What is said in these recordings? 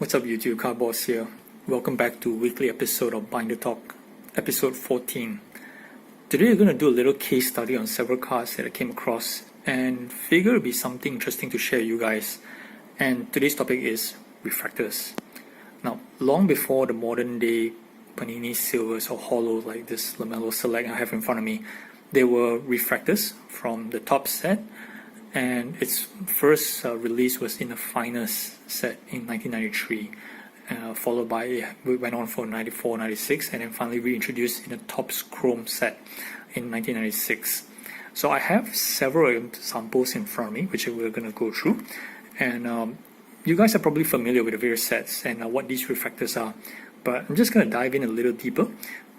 What's up YouTube, Car Boss here. Welcome back to weekly episode of Binder Talk, episode 14. Today we're going to do a little case study on several cars that I came across and figure it'll be something interesting to share with you guys. And today's topic is refractors. Now, long before the modern day Panini Silvers or Hollow like this Lamello Select I have in front of me, there were refractors from the top set, and its first release was in the finest set in 1993, followed by it went on for 94, 96, and then finally reintroduced in the Topps Chrome set in 1996. So I have several examples in front of me which we're going to go through, and you guys are probably familiar with the various sets and what these refractors are, but I'm just going to dive in a little deeper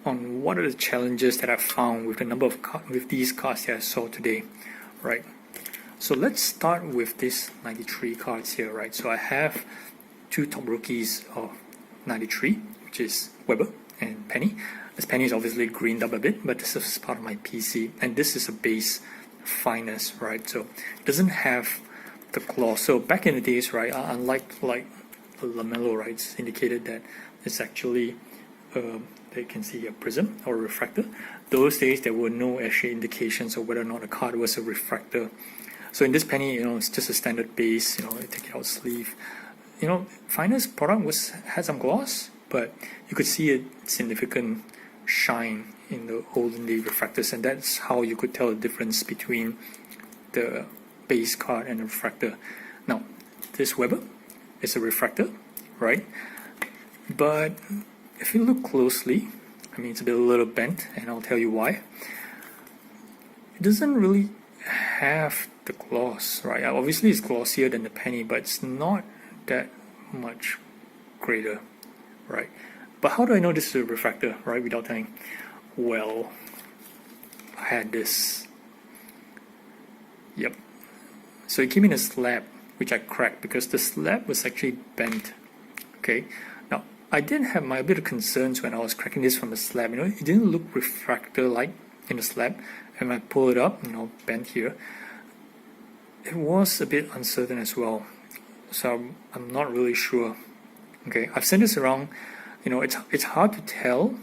on what are the challenges that I found with the number of with these cards that I saw today, right? So let's start with this 93 cards here, right? So I have two top rookies of 93, which is Weber and Penny. This Penny is obviously greened up a bit, but this is part of my PC, and this is a base finest, right? So it doesn't have the gloss. So back in the days, right, unlike like Lamello, right, it's indicated that it's actually they can see a prism or a refractor. Those days there were no actual indications of whether or not a card was a refractor. So in this Penny, it's just a standard base, take it out sleeve. Finest product had some gloss, but you could see a significant shine in the olden day refractors, and that's how you could tell the difference between the base card and the refractor. Now, this Weber is a refractor, right? But if you look closely, it's a little bent, and I'll tell you why. It doesn't really have the gloss, right? Obviously it's glossier than the Penny, but it's not that much greater, right? But how do I know this is a refractor, right, without telling? Well, I had this. Yep. So it came in a slab, which I cracked because the slab was actually bent. Okay. Now, I did have a bit of concerns when I was cracking this from the slab. It didn't look refractor-like in the slab. And when I pull it up, bent here, it was a bit uncertain as well. So I'm not really sure. Okay, I've sent this around. It's hard to tell,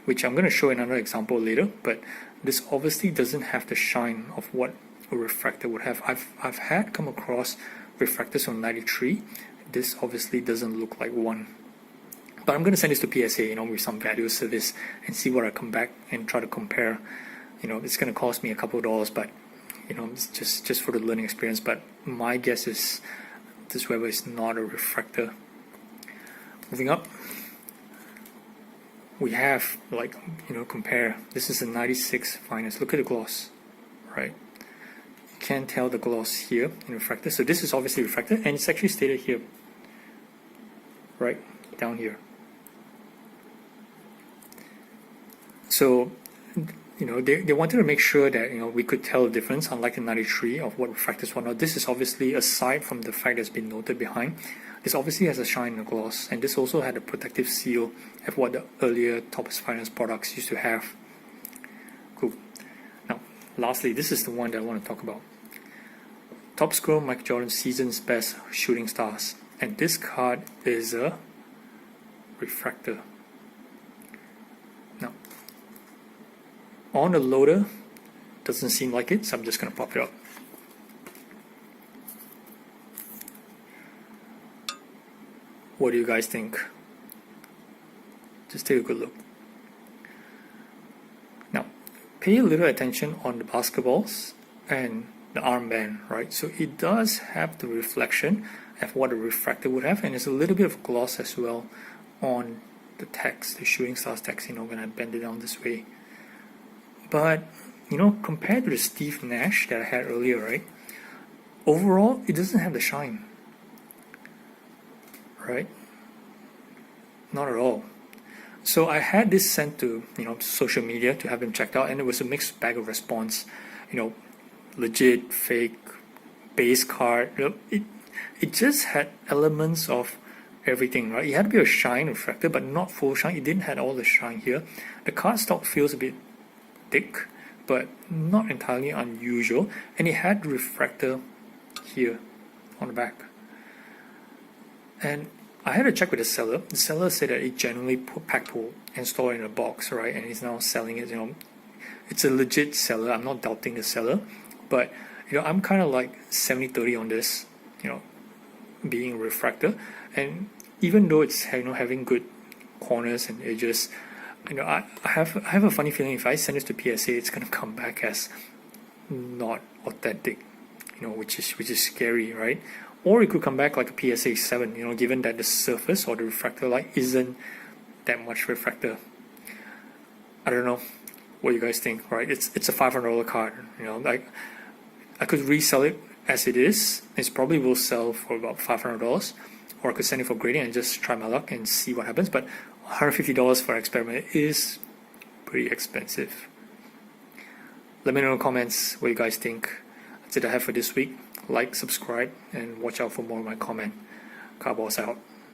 which I'm going to show another example later, but this obviously doesn't have the shine of what a refractor would have. I've had come across refractors from 93. This obviously doesn't look like one. But I'm going to send this to PSA, with some value service and see what I come back and try to compare. It's going to cost me a couple of dollars, but it's just for the learning experience. But my guess is this Weber is not a refractor. Moving up, we have compare. This is a 96 finest. Look at the gloss, right? You can't tell the gloss here in refractor. So this is obviously refractor, and it's actually stated here, right down here. So they wanted to make sure that we could tell the difference, unlike the 93 of what refractors were. Now this is obviously, aside from the fact that's been noted behind, this obviously has a shine in the gloss, and this also had a protective seal of what the earlier Topps Finance products used to have. Cool. Now lastly, this is the one that I want to talk about. Topps Chrome Michael Jordan Season's Best Shooting Stars, and this card is a refractor. Now on the loader, doesn't seem like it, so I'm just going to pop it up. What do you guys think? Just take a good look. Now, pay a little attention on the basketballs and the armband, right? So it does have the reflection of what a refractor would have, and there's a little bit of gloss as well on the text, the Shooting Stars text, when I bend it down this way. But, compared to the Steve Nash that I had earlier, right? Overall, it doesn't have the shine. Right? Not at all. So I had this sent to, social media to have them checked out, and it was a mixed bag of response. Legit, fake, base card. It just had elements of everything, right? It had a bit of shine refractor, but not full shine. It didn't have all the shine here. The cardstock feels a bit thick, but not entirely unusual, and it had refractor here on the back. And I had to check with the seller. The seller said that it generally packed whole and stored in a box, right? And he's now selling it. It's a legit seller. I'm not doubting the seller, but I'm kind of like 70-30 on this. Being a refractor, and even though it's having good corners and edges, I have a funny feeling if I send this to PSA, it's gonna come back as not authentic, which is scary, right? Or it could come back like a PSA 7, given that the surface or the refractor light isn't that much refractor. I don't know what you guys think, right? It's a $500 card, like I could resell it as it is. It probably will sell for about $500, or I could send it for grading and just try my luck and see what happens. But $150 for an experiment is pretty expensive. Let me know in the comments what you guys think. That's it I have for this week. Like, subscribe, and watch out for more of my comment. Cowboys out.